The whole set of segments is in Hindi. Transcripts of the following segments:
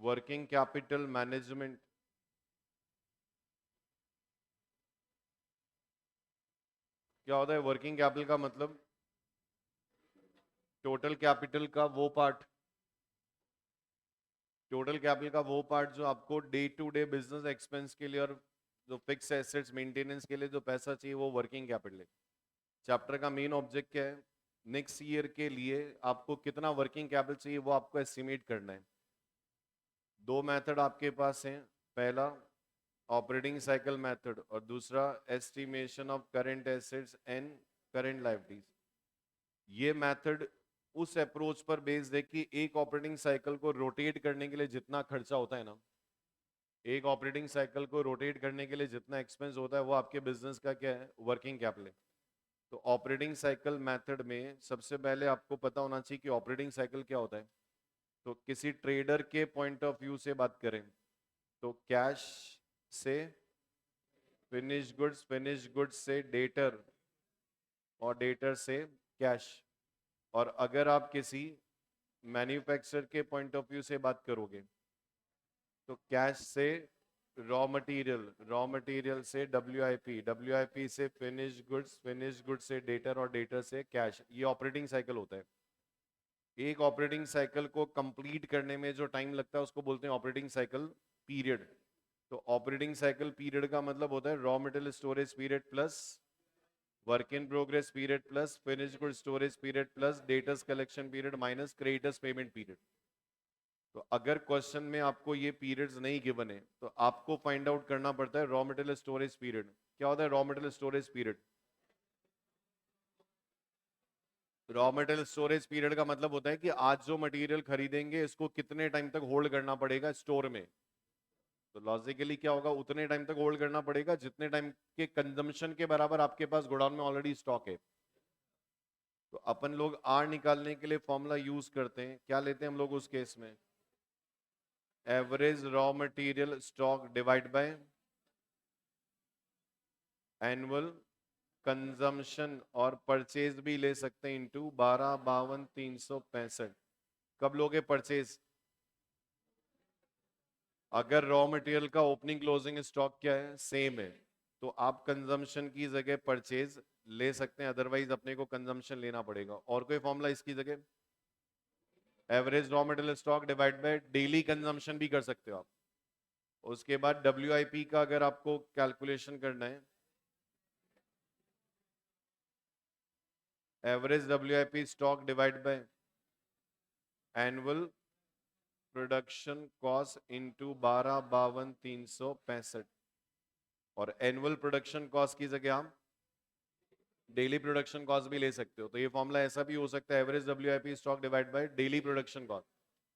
वर्किंग कैपिटल मैनेजमेंट क्या होता है? वर्किंग कैपिटल का मतलब टोटल कैपिटल का वो पार्ट, टोटल कैपिटल का वो पार्ट जो आपको day to day business expense के लिए और जो फिक्स एसेट्स मेंटेनेंस के लिए जो पैसा चाहिए वो वर्किंग कैपिटल है। चैप्टर का मेन ऑब्जेक्ट क्या है? नेक्स्ट ईयर के लिए आपको कितना वर्किंग कैपिटल चाहिए वो आपको एस्टिमेट करना है। दो मेथड आपके पास हैं, पहला ऑपरेटिंग साइकिल मेथड और दूसरा estimation of current assets and current liabilities. ये मेथड उस अप्रोच पर बेस्ड है कि एक ऑपरेटिंग साइकिल को रोटेट करने के लिए जितना खर्चा होता है ना, एक ऑपरेटिंग साइकिल को रोटेट करने के लिए जितना एक्सपेंस होता है वो आपके बिजनेस का क्या है? वर्किंग कैपिटल है। तो ऑपरेटिंग साइकिल मेथड में सबसे पहले आपको पता होना चाहिए कि ऑपरेटिंग साइकिल क्या होता है। तो किसी ट्रेडर के पॉइंट ऑफ व्यू से बात करें तो कैश से फिनिश गुड्स से डेटर और डेटर से कैश। और अगर आप किसी मैन्युफैक्चरर के पॉइंट ऑफ व्यू से बात करोगे तो कैश से रॉ मटेरियल से डब्ल्यू आई पी से फिनिश गुड्स से डेटर और डेटर से कैश। ये ऑपरेटिंग साइकिल होता है। एक ऑपरेटिंग साइकिल को कंप्लीट करने में जो टाइम लगता है उसको बोलते हैं ऑपरेटिंग साइकिल पीरियड। तो ऑपरेटिंग साइकिल पीरियड का मतलब होता है raw material storage period plus work in progress period plus finish good storage period plus debtors collection period minus creditors payment period. तो अगर क्वेश्चन में आपको ये पीरियड्स नहीं गिवन है तो आपको फाइंड आउट करना पड़ता है रॉ मटेरियल स्टोरेज पीरियड। क्या होता है raw material storage period? Raw material storage period का मतलब होता है कि आज जो मटेरियल खरीदेंगे इसको कितने टाइम तक होल्ड करना पड़ेगा स्टोर में। तो लॉजिकली क्या होगा? उतने टाइम तक होल्ड करना पड़ेगा जितने टाइम के कंजम्पशन के बराबर आपके पास गोडाउन में ऑलरेडी स्टॉक है। तो अपन लोग आर निकालने के लिए फॉर्मूला यूज करते हैं, क्या लेते हैं हम लोग उस केस में? Average raw material stock divide by annual consumption और परचेज भी ले सकते हैं इंटू 12, 52, 365। कब लोगे परचेज? अगर रॉ मटेरियल का ओपनिंग क्लोजिंग स्टॉक क्या है? सेम है, तो आप कंजम्पशन की जगह परचेज ले सकते हैं, अदरवाइज अपने को कंजम्पशन लेना पड़ेगा। और कोई फॉर्मूला इसकी जगह? Average raw material stock divide by daily consumption भी कर सकते हो आप। उसके बाद डब्ल्यू का अगर आपको कैलकुलेशन करना है, average W stock divide by annual production cost into 12, 52, 365। और एनुअल प्रोडक्शन कॉस्ट की जगह आप डेली प्रोडक्शन कॉस्ट भी ले सकते हो। तो ये फॉर्मूला ऐसा भी हो सकता है, average W stock divide by daily production cost,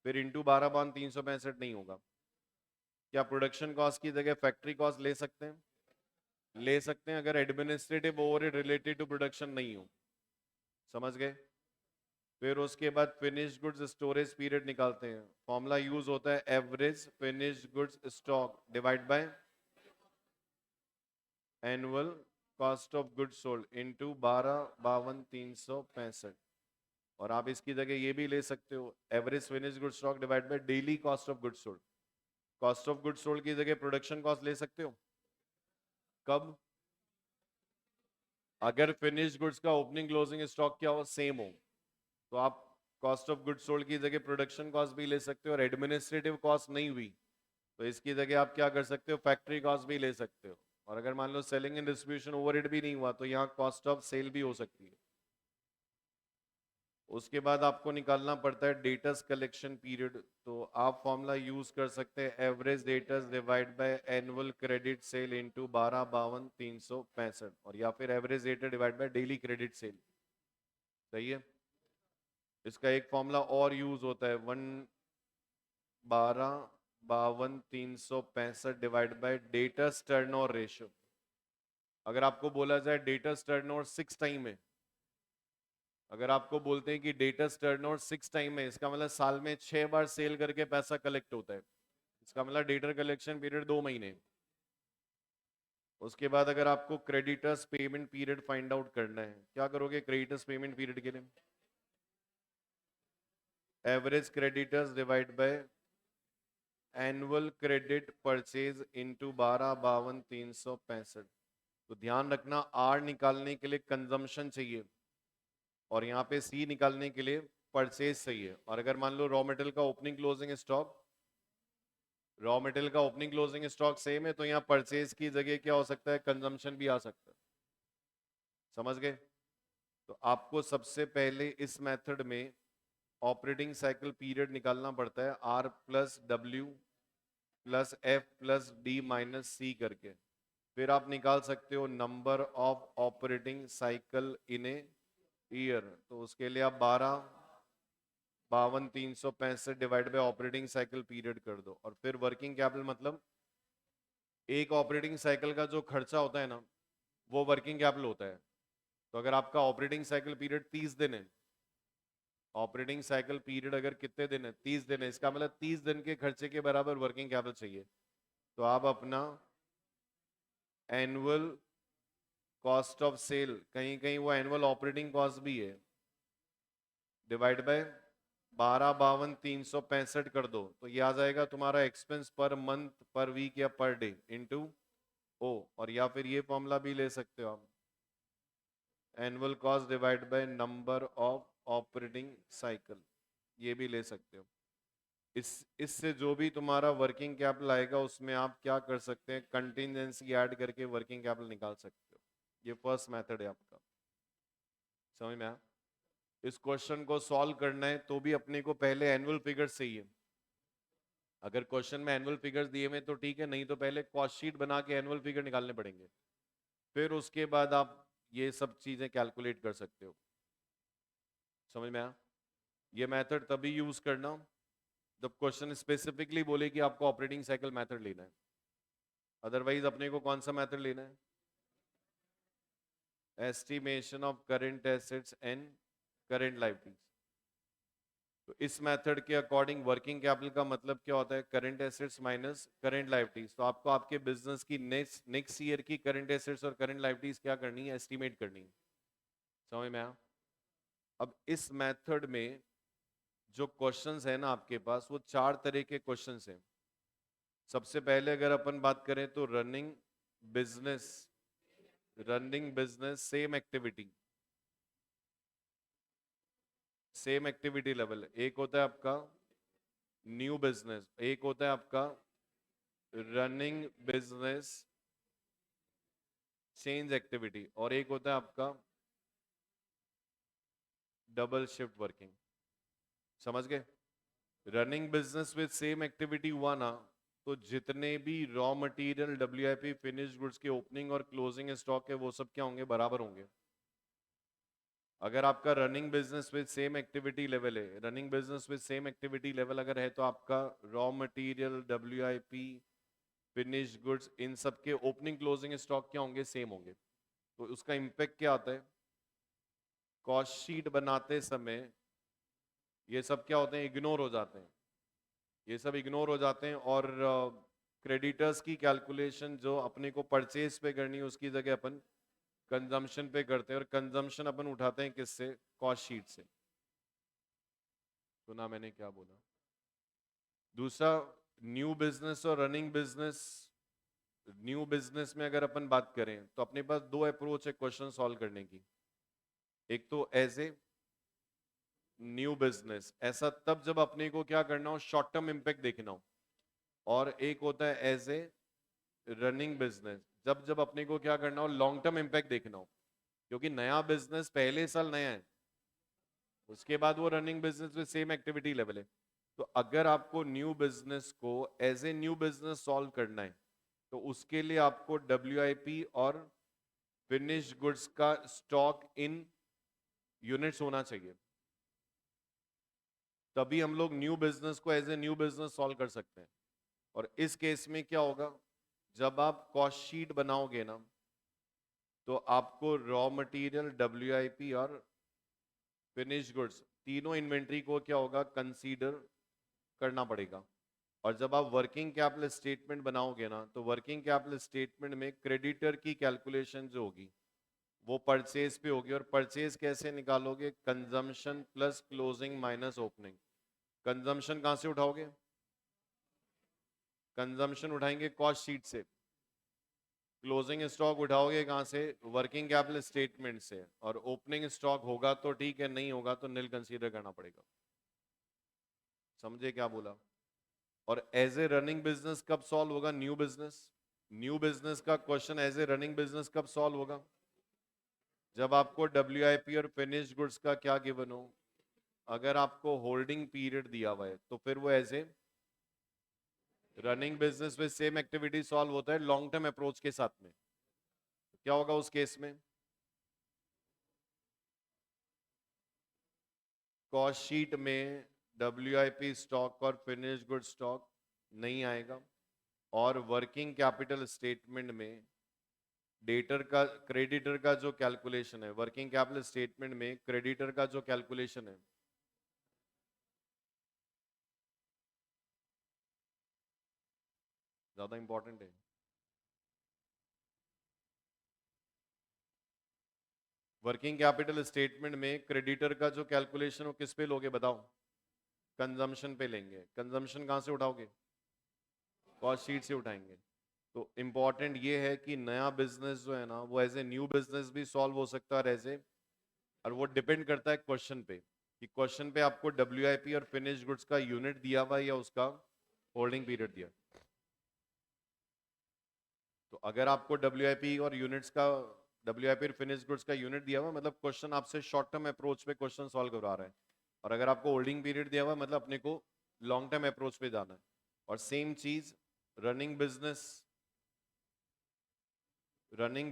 फिर इंटू 12, 365 नहीं होगा। क्या प्रोडक्शन कॉस्ट की जगह फैक्ट्री कॉस्ट ले सकते हैं? ले सकते हैं, अगर administrative overhead related to production नहीं हो। समझ गए? फिर उसके बाद फिनिश गुड्स स्टोरेज पीरियड निकालते हैं। फॉर्मूला यूज होता है average finish goods stock divide by annual cost of goods sold into 12, 52, 365। और आप इसकी जगह ये भी ले सकते हो, average finish goods stock divide by daily cost of goods sold. Cost of goods sold की जगह प्रोडक्शन कॉस्ट ले सकते हो। कब? अगर फिनिश गुड्स का ओपनिंग क्लोजिंग स्टॉक क्या हो? सेम हो, तो आप कॉस्ट ऑफ गुड्स सोल्ड की जगह प्रोडक्शन कॉस्ट भी ले सकते हो। और एडमिनिस्ट्रेटिव कॉस्ट नहीं हुई तो इसकी जगह आप क्या कर सकते हो? फैक्ट्री कॉस्ट भी ले सकते हो। और अगर मान लो सेलिंग एंड डिस्ट्रीब्यूशन ओवरहेड भी नहीं हुआ तो यहाँ कॉस्ट ऑफ सेल भी हो सकती है। उसके बाद आपको निकालना पड़ता है डेटर्स कलेक्शन पीरियड। तो आप फॉर्मूला यूज कर सकते हैं average debtors divide by annual credit sale into 12, 52, 365। और या फिर average debtor divide by daily credit sale. सही है? इसका एक फॉर्मूला और यूज होता है 12, 52, 365 divide by debtors turnover ratio. अगर आपको बोला जाए डेटर्स टर्नओवर 6 टाइम है, अगर आपको बोलते हैं कि डेटर्स टर्नओवर 6 टाइम है, इसका मतलब साल में 6 बार सेल करके पैसा कलेक्ट होता है। इसका मतलब डेटर कलेक्शन पीरियड 2 महीने। उसके बाद अगर आपको creditors payment period find out करना है, क्या करोगे क्रेडिटर्स पेमेंट पीरियड के लिए? Average creditors divide by annual credit purchase into 12,52,365। तो ध्यान रखना आर निकालने के लिए कंजम्पशन चाहिए और यहाँ पे सी निकालने के लिए परचेज चाहिए। और अगर मान लो रॉ मटेरियल का ओपनिंग क्लोजिंग स्टॉक सेम है तो यहाँ परचेज की जगह क्या हो सकता है, कंजम्पशन भी आ सकता है। समझ गए? तो आपको सबसे पहले इस मेथड में ऑपरेटिंग साइकिल पीरियड निकालना पड़ता है, R plus W plus F plus D minus C करके। फिर आप निकाल सकते हो number of operating cycle in a year. तो उसके लिए आप 12,52,365 divide by operating cycle period कर दो। और फिर वर्किंग कैपिटल मतलब एक ऑपरेटिंग साइकिल का जो खर्चा होता है ना, वो वर्किंग कैपिटल होता है। तो अगर आपका ऑपरेटिंग साइकिल पीरियड 30 दिन है, ऑपरेटिंग साइकिल पीरियड अगर कितने दिन है, 30 दिन है, इसका मतलब 30 दिन के खर्चे के बराबर वर्किंग कैपिटल चाहिए। तो आप अपना एनुअल कॉस्ट ऑफ सेल, कहीं कहीं वो एनुअल ऑपरेटिंग कॉस्ट भी है, डिवाइड बाय 12,52,365 कर दो। तो ये आ जाएगा तुम्हारा एक्सपेंस पर मंथ, पर वीक या पर डे इनटू ओ। और या फिर ये फॉर्मूला भी ले सकते हो आप, annual cost divide by number of operating cycle, ये भी ले सकते हो। इससे जो भी तुम्हारा वर्किंग कैपिटल आएगा उसमें आप क्या कर सकते हैं, कंटिजेंसी ऐड करके वर्किंग कैपिटल निकाल सकते हो। ये फर्स्ट मेथड है आपका। समझ में आया? इस क्वेश्चन को सॉल्व करना है तो भी अपने को पहले एनुअल फिगर्स चाहिए। अगर क्वेश्चन में एनुअल फिगर्स दिए हुए तो ठीक है, नहीं तो पहले कॉस्ट शीट बना के एनुअल फिगर निकालने पड़ेंगे, फिर उसके बाद आप ये सब चीजें कैलकुलेट कर सकते हो। समझ में आया? ये मेथड तभी यूज करना जब क्वेश्चन स्पेसिफिकली बोले कि आपको ऑपरेटिंग साइकिल मेथड लेना है। अदरवाइज अपने को कौन सा मेथड लेना है, estimation of current assets and current liabilities. तो इस मेथड के अकॉर्डिंग वर्किंग कैपिटल का मतलब क्या होता है, current assets minus current liabilities. तो आपको आपके बिजनेस की नेक्स्ट ईयर की करंट एसेट्स और करंट लायबिलिटीज क्या करनी है, एस्टिमेट करनी है। समझ में आया? अब इस मेथड में जो क्वेश्चंस है ना आपके पास, वो 4 तरह के क्वेश्चंस हैं। सबसे पहले अगर अपन बात करें तो business running business same activity level. एक होता है आपका न्यू बिजनेस, एक होता है आपका रनिंग बिजनेस चेंज एक्टिविटी, और एक होता है आपका डबल शिफ्ट वर्किंग। समझ गए? Running business with same activity हुआ ना, तो जितने भी raw material, WIP, finish goods के ओपनिंग और क्लोजिंग स्टॉक है वो सब क्या होंगे, बराबर होंगे। अगर आपका running business with same activity level है, running business with same activity level अगर है, तो आपका raw material, WIP, finish goods, इन सब के ओपनिंग क्लोजिंग स्टॉक क्या होंगे, सेम होंगे। तो उसका इंपैक्ट क्या आता है, कॉस्ट शीट बनाते समय ये सब क्या होते हैं, इग्नोर हो जाते हैं। ये सब इग्नोर हो जाते हैं और क्रेडिटर्स की कैलकुलेशन जो अपने को परचेज पे करनी है उसकी जगह अपन कंजम्पशन पे करते हैं, और कंजम्पशन अपन उठाते हैं किससे, कॉस्ट शीट से। सुना मैंने क्या बोला? दूसरा, न्यू बिजनेस और रनिंग बिजनेस। न्यू बिजनेस में अगर अपन बात करें तो अपने पास 2 अप्रोच है क्वेश्चन सॉल्व करने की। एक तो एज ए न्यू बिजनेस, ऐसा तब जब अपने को क्या करना हो, शॉर्ट टर्म इंपैक्ट देखना हो। और एक होता है एज ए रनिंग बिजनेस, जब जब अपने को क्या करना हो, लॉन्ग टर्म इंपैक्ट देखना हो। क्योंकि नया बिजनेस पहले साल नया है, उसके बाद वो रनिंग बिजनेस में सेम एक्टिविटी लेवल है। तो अगर आपको न्यू बिजनेस को as a new business solve करना है तो उसके लिए आपको डब्ल्यूआईपी और फिनिश गुड्स का स्टॉक इन यूनिट्स होना चाहिए। तभी हम लोग न्यू बिजनेस को as a new business solve कर सकते हैं। और इस केस में क्या होगा, जब आप कॉस्ट शीट बनाओगे ना, तो आपको रॉ मटेरियल, डब्ल्यूआईपी और फिनिश गुड्स तीनों इन्वेंट्री को क्या होगा, कंसीडर करना पड़ेगा। और जब आप वर्किंग कैपिटल स्टेटमेंट बनाओगे ना, तो वर्किंग कैपिटल स्टेटमेंट में क्रेडिटर की कैलकुलेशन जो होगी वो परचेज पे होगी। और परचेज कैसे निकालोगे, consumption plus closing minus opening. Consumption कहां से उठाओगे, कंजम्पशन उठाएंगे कॉस्ट शीट से, क्लोजिंग स्टॉक उठाओगे कहां से, वर्किंग कैपिटल स्टेटमेंट से, और ओपनिंग स्टॉक होगा तो ठीक है, नहीं होगा तो नील कंसीडर करना पड़ेगा। समझे क्या बोला? और एज ए रनिंग बिजनेस कब सॉल्व होगा? न्यू बिजनेस का question as a running business कब सॉल्व होगा? जब आपको WIP और फिनिश्ड गुड्स का क्या गिवन हो। अगर आपको होल्डिंग पीरियड दिया हुआ है तो फिर वो as a running business with same activity solve होता है लॉन्ग टर्म अप्रोच के साथ में। क्या होगा उस केस में? कॉस्ट शीट में WIP स्टॉक और फिनिश्ड गुड स्टॉक नहीं आएगा, और वर्किंग कैपिटल स्टेटमेंट में डेटर का क्रेडिटर का जो कैलकुलेशन है, वर्किंग कैपिटल स्टेटमेंट में क्रेडिटर का जो कैलकुलेशन है, ज्यादा इंपॉर्टेंट है। वर्किंग कैपिटल स्टेटमेंट में क्रेडिटर का जो कैलकुलेशन हो किस पे लोगे बताओ? कंजम्पशन पे लेंगे। कंजम्पशन कहां से उठाओगे? कॉस्ट शीट से उठाएंगे। तो इंपॉर्टेंट ये है कि नया बिजनेस जो है ना वो एज ए न्यू बिजनेस भी सॉल्व हो सकता है एज ए, और वो डिपेंड करता है क्वेश्चन पे कि क्वेश्चन पे आपको WIP और फिनिश गुड्स का यूनिट दिया हुआ या उसका होल्डिंग पीरियड दिया। तो अगर आपको WIP और यूनिट्स का WIP और फिनिश गुड्स का यूनिट दिया हुआ मतलब क्वेश्चन आपसे शॉर्ट टर्म अप्रोच पे क्वेश्चन सॉल्व करवा रहा है, और अगर आपको होल्डिंग पीरियड दिया हुआ मतलब अपने को लॉन्ग टर्म अप्रोच पे जाना है। और सेम चीज running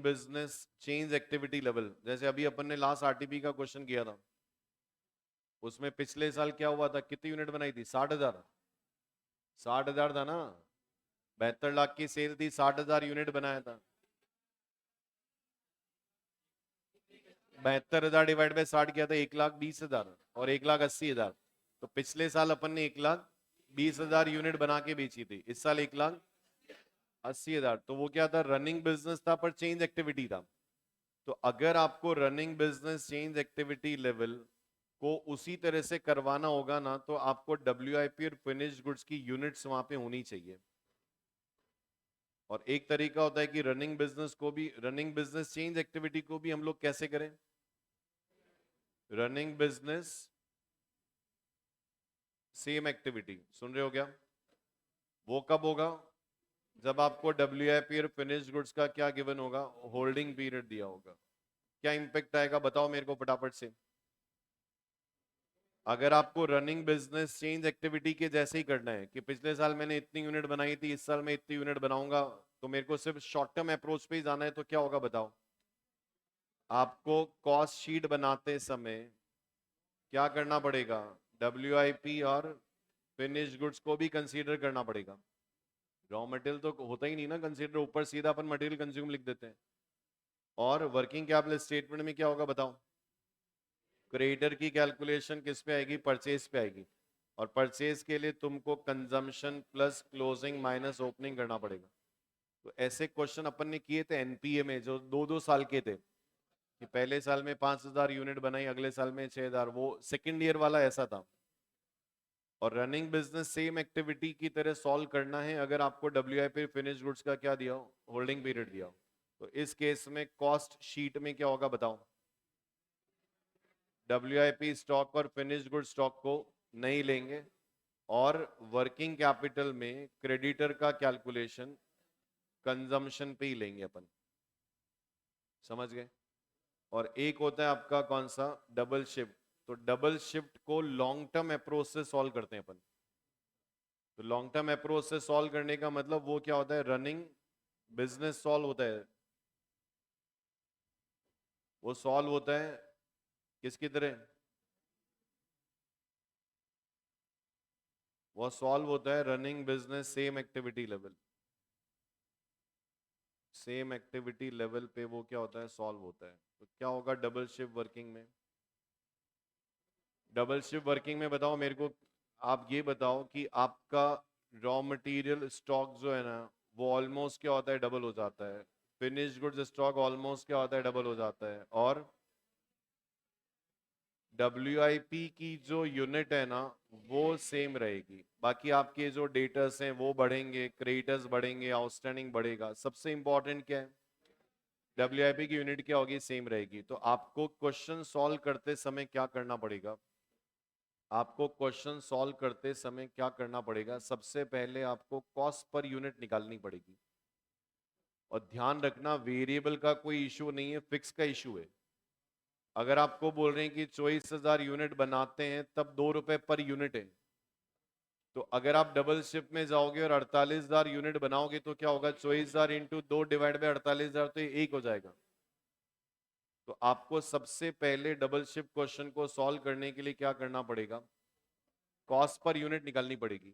business change activity level, जैसे अभी अपन ने लास्ट RTP का क्वेश्चन किया था, उसमें पिछले साल क्या हुआ था, कितनी यूनिट बनाई थी? 60,000। 60,000 था ना, 72 लाख की सेल थी, 60,000 यूनिट बनाया था। 72,000 डिवाइड बाय 60 किया था 1,20,000 और 1,80,000। तो पिछले साल अपन ने 1,20,000 यूनिट बना के बेची थी, इस साल 1,80,000। तो वो क्या था? रनिंग बिजनेस था पर चेंज एक्टिविटी था। तो अगर आपको running business change activity level को उसी तरह से करवाना होगा ना, तो आपको WIP और फिनिश्ड गुड्स की यूनिट्स वहां पे होनी चाहिए। और एक तरीका होता है कि रनिंग बिजनेस चेंज एक्टिविटी को भी हम लोग कैसे करें? रनिंग बिजनेस सेम एक्टिविटी, सुन रहे हो क्या? वो कब होगा? जब आपको WIP और फिनिश्ड गुड्स का क्या गिवन होगा? होल्डिंग पीरियड दिया होगा। क्या इंपैक्ट आएगा बताओ मेरे को फटाफट से। अगर आपको रनिंग बिजनेस चेंज एक्टिविटी के जैसे ही करना है कि पिछले साल मैंने इतनी यूनिट बनाई थी, इस साल मैं इतनी यूनिट बनाऊंगा, तो मेरे को सिर्फ शॉर्ट टर्म अप्रोच पे ही जाना है, तो क्या होगा बताओ? आपको कॉस्ट शीट बनाते समय क्या करना पड़ेगा? WIP और फिनिश गुड्स को भी कंसीडर करना पड़ेगा। रॉ मटेरियल तो होता ही नहीं ना कंसीडर, ऊपर सीधा अपन मटेरियल कंज्यूम लिख देते हैं। और वर्किंग कैपिटल स्टेटमेंट में क्या होगा बताओ? क्रेडिटर की कैलकुलेशन किस पे आएगी? परचेज पे आएगी। और परचेज के लिए तुमको consumption plus closing minus opening करना पड़ेगा। तो ऐसे क्वेश्चन अपन ने किए थे NPA में, जो 2-2 साल के थे, कि पहले साल में 5,000 यूनिट बनाई, अगले साल में 6,000। वो सेकेंड ईयर वाला ऐसा था। और रनिंग बिजनेस सेम एक्टिविटी की तरह सॉल्व करना है अगर आपको WIP फिनिश गुड्स का क्या दिया हो? होल्डिंग पीरियड दिया हो। तो इस केस में कॉस्ट शीट में क्या होगा बताओ? WIP स्टॉक और फिनिश गुड स्टॉक को नहीं लेंगे, और वर्किंग कैपिटल में क्रेडिटर का कैलकुलेशन कंजम्पशन पे ही लेंगे अपन। समझ गए? और एक होता है आपका कौन सा? Double shift. तो डबल शिफ्ट को लॉन्ग टर्म अप्रोच से सॉल्व करते हैं अपन। तो लॉन्ग टर्म अप्रोच से सॉल्व करने का मतलब वो क्या होता है? रनिंग बिजनेस सॉल्व होता है, वो सॉल्व होता है किसकी तरह? वो सॉल्व होता है running business same activity level. Same activity level पे वो क्या होता है? सॉल्व होता है। तो क्या होगा डबल शिफ्ट वर्किंग में? डबल शिफ्ट वर्किंग में बताओ मेरे को, आप ये बताओ कि आपका रॉ मटेरियल स्टॉक जो है ना वो ऑलमोस्ट क्या होता है? डबल हो जाता है। फिनिश गुड्स स्टॉक ऑलमोस्ट क्या होता है? डबल हो जाता है। और WIP की जो यूनिट है ना वो सेम रहेगी, बाकी आपके जो डेटर्स हैं वो बढ़ेंगे, क्रेडिटर्स बढ़ेंगे, आउटस्टैंडिंग बढ़ेगा। सबसे इंपॉर्टेंट क्या है, WIP की यूनिट क्या होगी, सेम रहेगी। तो आपको क्वेश्चन सॉल्व करते समय क्या करना पड़ेगा, आपको क्वेश्चन सॉल्व करते समय क्या करना पड़ेगा, सबसे पहले आपको कॉस्ट पर यूनिट निकालनी पड़ेगी। और ध्यान रखना वेरिएबल का कोई इशू नहीं है, फिक्स का इशू है। अगर आपको बोल रहे हैं कि 24,000 यूनिट बनाते हैं तब 2 रुपए पर यूनिट है, तो अगर आप डबल शिफ्ट में जाओगे और 48,000 यूनिट बनाओगे तो क्या होगा, 24,000 इंटू 2 डिवाइड बाई 48,000, तो ये 1 हो जाएगा। तो आपको सबसे पहले डबल शिफ्ट क्वेश्चन को सॉल्व करने के लिए क्या करना पड़ेगा, कॉस्ट पर यूनिट निकालनी पड़ेगी।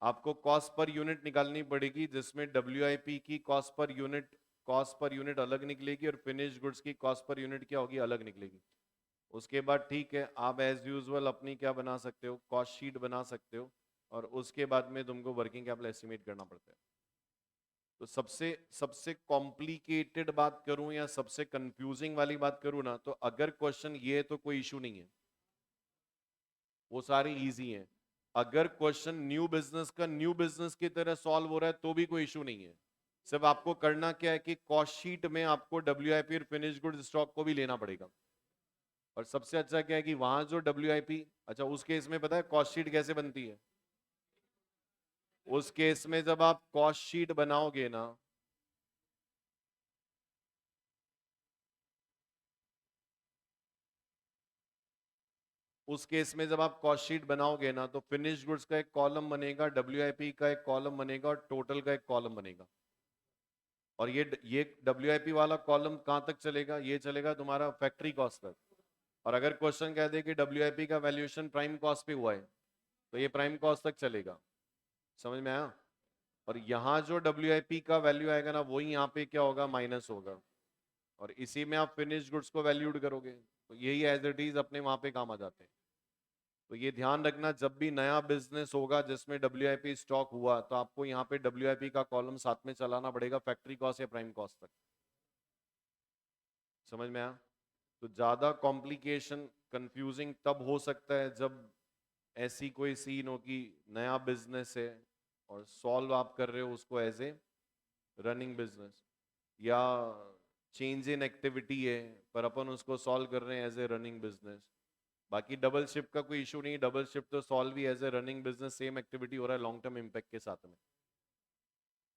आपको कॉस्ट पर यूनिट निकालनी पड़ेगी, जिसमें WIP की कॉस्ट पर यूनिट अलग निकलेगी और फिनिश गुड्स की कॉस्ट पर यूनिट क्या होगी, अलग निकलेगी। उसके बाद ठीक है, आप एज यूजुअल अपनी क्या बना सकते हो, कॉस्ट शीट बना सकते हो, और उसके बाद में तुमको वर्किंग कैपिटल एस्टिमेट करना पड़ता है। तो सबसे सबसे कॉम्प्लिकेटेड बात करूं या सबसे कंफ्यूजिंग वाली बात करूं ना, तो अगर क्वेश्चन ये है तो कोई इशू नहीं है, वो सारे इजी हैं। अगर क्वेश्चन न्यू बिजनेस की तरह सॉल्व हो रहा है तो भी कोई इशू नहीं है। सिर्फ आपको करना क्या है कि कॉस्ट शीट में आपको WIP और फिनिश गुड्स स्टॉक को भी लेना पड़ेगा। और सबसे अच्छा क्या है कि वहां जो WIP, अच्छा उस केस में पता है कॉस्ट शीट कैसे बनती है, उस केस में जब आप कॉस्ट शीट बनाओगे ना, उस केस में जब आप कॉस्ट शीट बनाओगे ना, तो फिनिश गुड्स का एक कॉलम बनेगा, WIP का एक कॉलम बनेगा और टोटल का एक कॉलम बनेगा। और ये WIP वाला कॉलम कहां तक चलेगा, ये चलेगा तुम्हारा फैक्ट्री कॉस्ट तक। और अगर क्वेश्चन कह दे कि WIP का वैल्यूएशन प्राइम कॉस्ट पे हुआ है, तो ये प्राइम कॉस्ट तक चलेगा। समझ में आया। और यहाँ जो WIP का वैल्यू आएगा ना, वही यहाँ पे क्या होगा, माइनस होगा। और इसी में आप फिनिश गुड्स को वैल्यूड करोगे, तो यही एज इट इज अपने वहां पे काम आ जाते हैं। तो ये ध्यान रखना, जब भी नया बिजनेस होगा जिसमें WIP स्टॉक हुआ, तो आपको यहाँ पे WIP का कॉलम साथ में चलाना पड़ेगा, फैक्ट्री कॉस्ट या प्राइम कॉस्ट तक। समझ में आया। तो ज्यादा कॉम्प्लिकेशन कंफ्यूजिंग तब हो सकता है जब ऐसी कोई सीन हो कि नया बिजनेस है और सॉल्व आप कर रहे हो उसको एज ए रनिंग बिजनेस, या चेंज इन एक्टिविटी है पर अपन उसको सॉल्व कर रहे हैं एज ए रनिंग बिजनेस। बाकी डबल शिफ्ट का कोई इशू नहीं, डबल शिफ्ट तो सॉल्व भी as a running business, same activity हो रहा है लॉन्ग टर्म इम्पैक्ट के साथ में।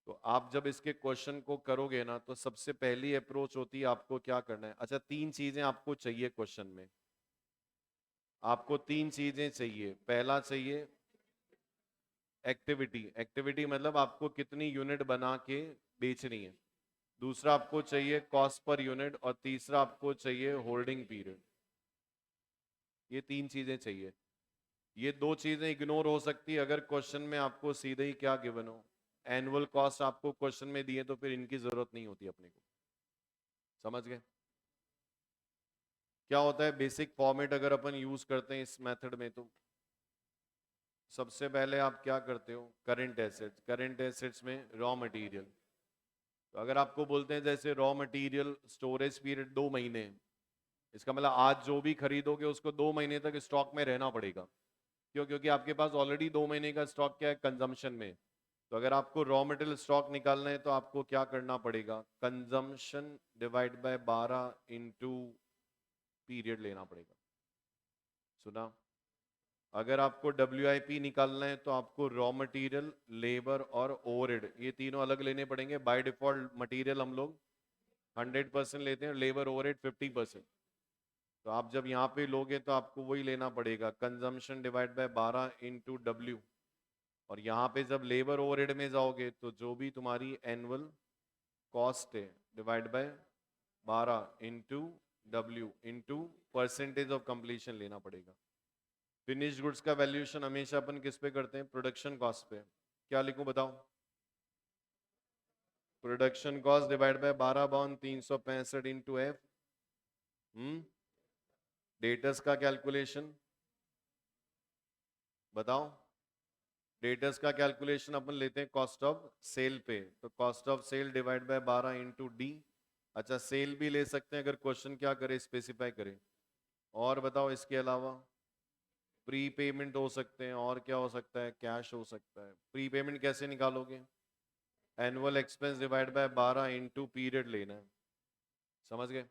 तो आप जब इसके क्वेश्चन को करोगे ना, तो सबसे पहली अप्रोच होती है आपको क्या करना है। अच्छा, 3 चीजें आपको चाहिए क्वेश्चन में, आपको 3 चीजें चाहिए। पहला चाहिए एक्टिविटी, एक्टिविटी मतलब आपको कितनी यूनिट बना के बेचनी है। दूसरा आपको चाहिए कॉस्ट पर यूनिट, और तीसरा आपको चाहिए होल्डिंग पीरियड। ये 3 चीजें चाहिए। ये 2 चीजें इग्नोर हो सकती है अगर क्वेश्चन में आपको सीधे ही क्या गिवन हो, एनुअल कॉस्ट आपको क्वेश्चन में दिए, तो फिर इनकी जरूरत नहीं होती अपने को। समझ गए। क्या होता है बेसिक फॉर्मेट अगर अपन यूज करते हैं इस मेथड में, तो सबसे पहले आप क्या करते हो, करंट एसेट्स, करंट एसेट्स में रॉ मटेरियल। तो अगर आपको बोलते हैं जैसे रॉ मटेरियल स्टोरेज पीरियड 2 महीने है, इसका मतलब आज जो भी खरीदोगे उसको 2 महीने तक स्टॉक में रहना पड़ेगा। क्यों, क्योंकि आपके पास ऑलरेडी 2 महीने का स्टॉक क्या है, कंजम्पशन में। तो अगर आपको रॉ मटेरियल स्टॉक निकालना है तो आपको क्या करना पड़ेगा, consumption divide by 12 into period लेना पड़ेगा। सुना। अगर आपको WIP निकालना है तो आपको रॉ मटेरियल, लेबर और ओवरहेड, ये तीनों अलग लेने पड़ेंगे। बाय डिफॉल्ट मटेरियल हम लोग 100% लेते हैं, लेबर ओवरहेड 50%। तो आप जब यहाँ पे लोगे तो आपको वही लेना पड़ेगा, consumption divide by 12 into W। और यहाँ पे जब लेबर ओवरहेड में जाओगे तो जो भी तुम्हारी एनुअल कॉस्ट है divide by 12 into W into percentage of completion लेना पड़ेगा। फिनिश गुड्स का वैल्यूएशन हमेशा अपन किस पे करते हैं, प्रोडक्शन कॉस्ट पे। क्या लिखूं बताओ, production cost divide by 12/365 into F। Debtors का कैलकुलेशन बताओ। डेटर्स का कैलकुलेशन अपन लेते हैं कॉस्ट ऑफ सेल पे, तो cost of sale divide by 12 into D। अच्छा, सेल भी ले सकते हैं अगर क्वेश्चन क्या करे, स्पेसिफाई करे। और बताओ इसके अलावा प्री पेमेंट हो सकते हैं, और क्या हो सकता है, कैश हो सकता है। प्री पेमेंट कैसे निकालोगे, annual expense divide by 12 into period लेना है, समझ गए।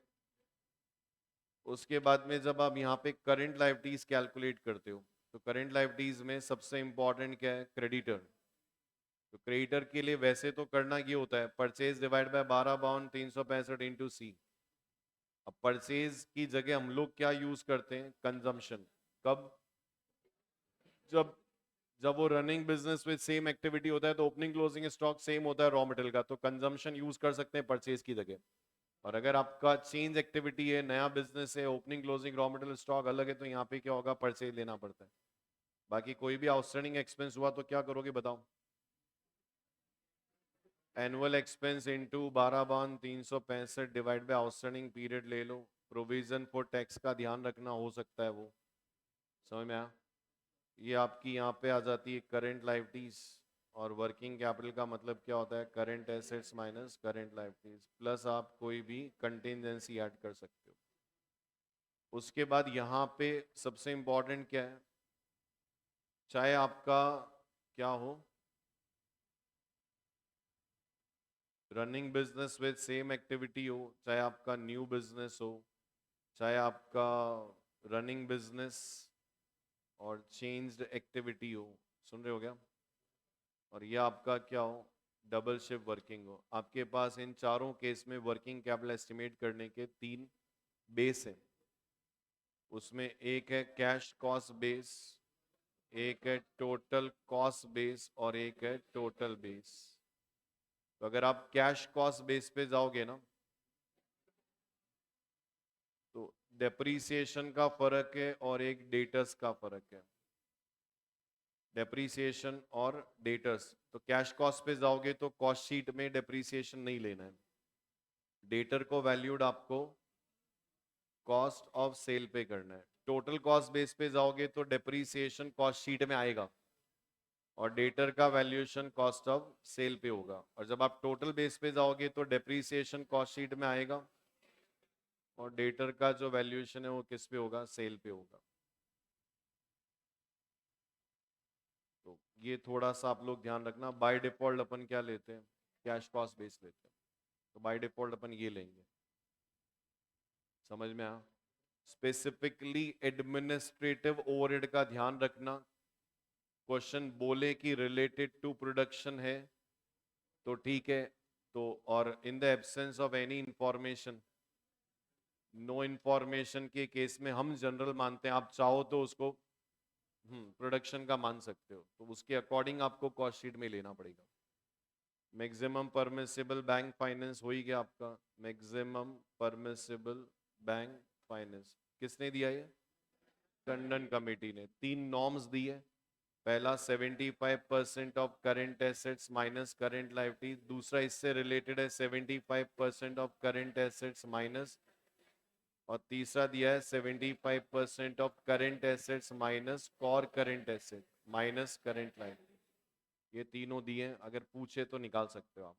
उसके बाद में जब आप यहाँ पे करंट लायबिलिटीज कैलकुलेट करते हो, तो करंट लायबिलिटीज में सबसे इंपॉर्टेंट क्या है, क्रेडिटर। तो क्रेडिटर के लिए वैसे तो करना ये होता है, purchase divide by 12 bound 365 into C. अब परचेज की जगह हम लोग क्या यूज करते हैं, कंजम्पशन। कब, जब जब वो running business with same activity होता है तो ओपनिंग क्लोजिंग स्टॉक सेम होता है रॉ मटेरियल का, तो कंजम्पशन यूज कर सकते हैं परचेज की जगह। और अगर आपका चेंज एक्टिविटी है, नया बिजनेस है, opening closing raw material stock अलग है, तो यहाँ पे क्या होगा, परचेज लेना पड़ता है। बाकी कोई भी आउटस्टैंडिंग एक्सपेंस हुआ तो क्या करोगे बताओ, annual expense into 12/365 divide by outstanding period ले लो। प्रोविजन फॉर टैक्स का ध्यान रखना, हो सकता है वो, समझ में आया। ये आपकी यहाँ पे आ जाती है करंट लायबिलिटीज। और वर्किंग कैपिटल का मतलब क्या होता है, current assets minus current liabilities, plus आप कोई भी कंटिजेंसी ऐड कर सकते हो। उसके बाद यहाँ पे सबसे इंपॉर्टेंट क्या है, चाहे आपका क्या हो, running business with same activity हो, चाहे आपका न्यू बिजनेस हो, चाहे आपका रनिंग बिजनेस और चेंज्ड एक्टिविटी हो, सुन रहे हो क्या, और ये आपका क्या हो, डबल शिफ्ट वर्किंग हो, आपके पास इन चारों केस में वर्किंग कैपिटल एस्टिमेट करने के 3 बेस है। उसमें एक है कैश कॉस्ट बेस, एक है टोटल कॉस्ट बेस, और एक है टोटल बेस। तो अगर आप कैश कॉस्ट बेस पे जाओगे ना, तो डेप्रीसिएशन का फर्क है और एक डेटर्स का फर्क है, डेप्रीसिएशन और डेटर्स। तो कैश कॉस्ट पे जाओगे तो कॉस्ट शीट में डेप्रीसिएशन नहीं लेना है, डेटर को वैल्यूड आपको कॉस्ट ऑफ सेल पे करना है। टोटल कॉस्ट बेस पे जाओगे तो डेप्रीसिएशन कॉस्ट शीट में आएगा और डेटर का वैल्यूएशन कॉस्ट ऑफ सेल पे होगा। और जब आप टोटल बेस पे जाओगे तो डेप्रीसिएशन कॉस्ट शीट में आएगा और डेटर का जो वैल्यूएशन है वो किस पे होगा, सेल पे होगा। तो ये थोड़ा सा आप लोग ध्यान रखना। बाय डिफॉल्ट अपन क्या लेते हैं, कैश कॉस्ट बेस लेते हैं, तो बाय डिफॉल्ट अपन ये लेंगे, समझ में आया। स्पेसिफिकली एडमिनिस्ट्रेटिव ओवरहेड का ध्यान रखना, क्वेश्चन बोले कि रिलेटेड टू प्रोडक्शन है तो ठीक है, तो और in the absence of any information, no information के केस में हम जनरल मानते हैं, आप चाहो तो उसको प्रोडक्शन का मान सकते हो, तो उसके अकॉर्डिंग आपको कॉस्ट शीट में लेना पड़ेगा। मैक्सिमम परमिसिबल बैंक फाइनेंस हो ही गया आपका, मैक्सिमम परमिसिबल बैंक फाइनेंस किसने दिया, ये टंडन कमेटी ने। 3 नॉर्म्स दिए, पहला 75% of current assets minus current liabilities, दूसरा इससे रिलेटेड है 75% ऑफ करंट एसेट्स माइनस, और तीसरा दिया है 75% of current assets minus core current asset minus current liability. ये तीनों दिए हैं, अगर पूछे तो निकाल सकते हो आप।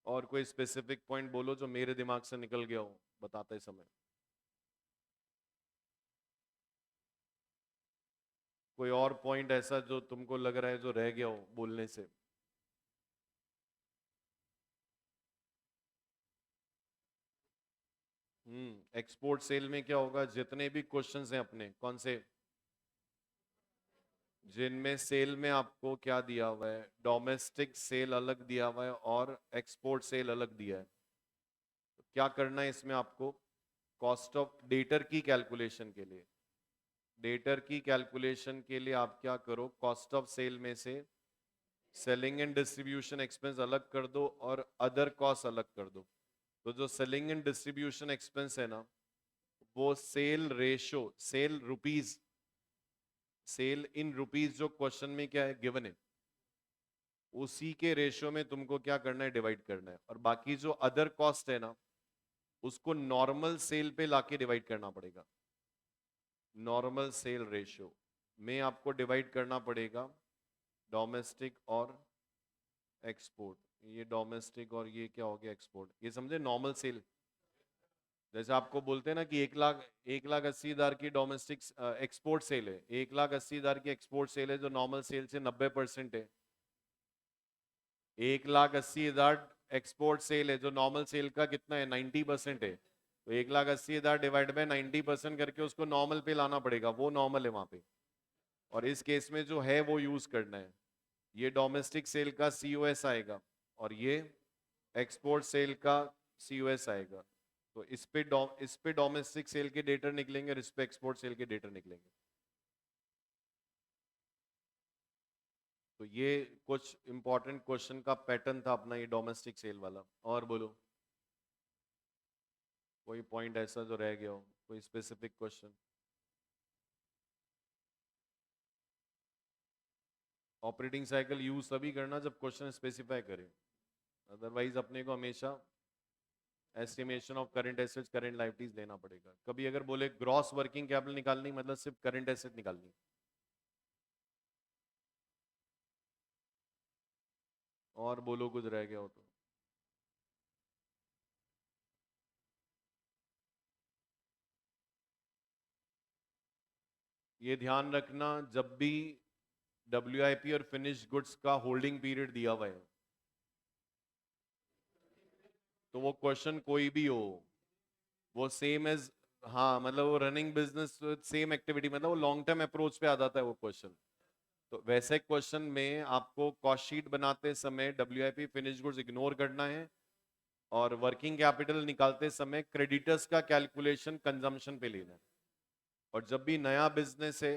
और कोई स्पेसिफिक पॉइंट बोलो जो मेरे दिमाग से निकल गया हो बताते समय, कोई और पॉइंट ऐसा जो तुमको लग रहा है जो रह गया हो बोलने से। एक्सपोर्ट सेल में क्या होगा, जितने भी क्वेश्चंस हैं अपने कौन से, जिनमें सेल में आपको क्या दिया हुआ है, डोमेस्टिक सेल अलग दिया हुआ है और एक्सपोर्ट सेल अलग दिया है, तो क्या करना है इसमें आपको, कॉस्ट ऑफ डेटर की कैलकुलेशन के लिए, डेटर की कैलकुलेशन के लिए आप क्या करो, कॉस्ट ऑफ सेल में से सेलिंग एंड डिस्ट्रीब्यूशन एक्सपेंस अलग कर दो और अदर कॉस्ट अलग कर दो। तो जो सेलिंग एंड डिस्ट्रीब्यूशन एक्सपेंस है ना, वो sale ratio, sale rupees, sale in rupees जो क्वेश्चन में क्या है गिवन है, उसी के रेशो में तुमको क्या करना है, डिवाइड करना है। और बाकी जो अदर कॉस्ट है ना, उसको नॉर्मल सेल पे लाके डिवाइड करना पड़ेगा, नॉर्मल सेल रेशो में आपको डिवाइड करना पड़ेगा डोमेस्टिक और एक्सपोर्ट। ये डोमेस्टिक और ये क्या हो गया, एक्सपोर्ट, ये समझे, नॉर्मल सेल जैसे आपको बोलते हैं ना कि 1,80,000 की डोमेस्टिक एक्सपोर्ट सेल है, 1,80,000 की एक्सपोर्ट सेल है जो नॉर्मल सेल से 90% है। 1,80,000 एक्सपोर्ट सेल है जो नॉर्मल सेल का कितना है, 90% है। तो 1,80,000 डिवाइड बाय 90% करके उसको नॉर्मल पे लाना पड़ेगा, वो नॉर्मल है वहां पे। और इस केस में जो है वो यूज करना है। ये डोमेस्टिक सेल का COS आएगा और ये एक्सपोर्ट सेल का COS आएगा। तो इस पे डोमेस्टिक सेल के डेटा निकलेंगे और इस पे एक्सपोर्ट सेल के डेटा निकलेंगे। तो ये कुछ इंपॉर्टेंट क्वेश्चन का पैटर्न था अपना ये डोमेस्टिक सेल वाला। और बोलो कोई पॉइंट ऐसा जो रह गया हो, कोई specific question. Operating cycle use तभी करना जब क्वेश्चन स्पेसिफाई करे, अदरवाइज अपने को हमेशा estimation of current assets current liabilities लेना पड़ेगा। कभी अगर बोले ग्रॉस वर्किंग कैपिटल निकालनी मतलब सिर्फ करंट एसेट निकालनी। और बोलो कुछ रह गया हो तो। ये ध्यान रखना जब भी WIP और फिनिश गुड्स का होल्डिंग पीरियड दिया हुआ है तो वो क्वेश्चन कोई भी हो वो सेम एज, हाँ मतलब वो रनिंग बिजनेस सेम एक्टिविटी, मतलब वो लॉन्ग टर्म अप्रोच पे आ जाता है वो क्वेश्चन। तो वैसे क्वेश्चन में आपको कॉस्ट शीट बनाते समय WIP फिनिश गुड्स इग्नोर करना है और वर्किंग कैपिटल निकालते समय क्रेडिटर्स का कैलकुलेशन कंजम्पशन पे लेना है। और जब भी नया बिजनेस है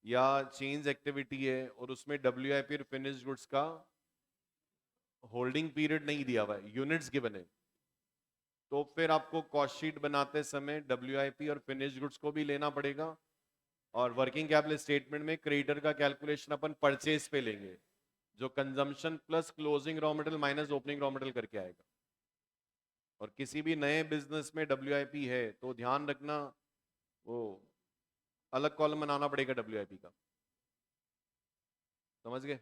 या चेंज एक्टिविटी है और उसमें WIP और फिनिश गुड्स का होल्डिंग पीरियड नहीं दिया हुआ है, यूनिट्स गिवन है, तो फिर आपको कॉस्ट शीट बनाते समय WIP और फिनिश गुड्स को भी लेना पड़ेगा। और वर्किंग कैपिटल स्टेटमेंट में क्रेडिटर का कैलकुलेशन अपन परचेज पे लेंगे जो consumption plus closing raw material minus opening raw material करके आएगा। और किसी भी नए बिजनेस में WIP है तो ध्यान रखना वो अलग कॉलम बनाना पड़ेगा WIP का। समझ गए?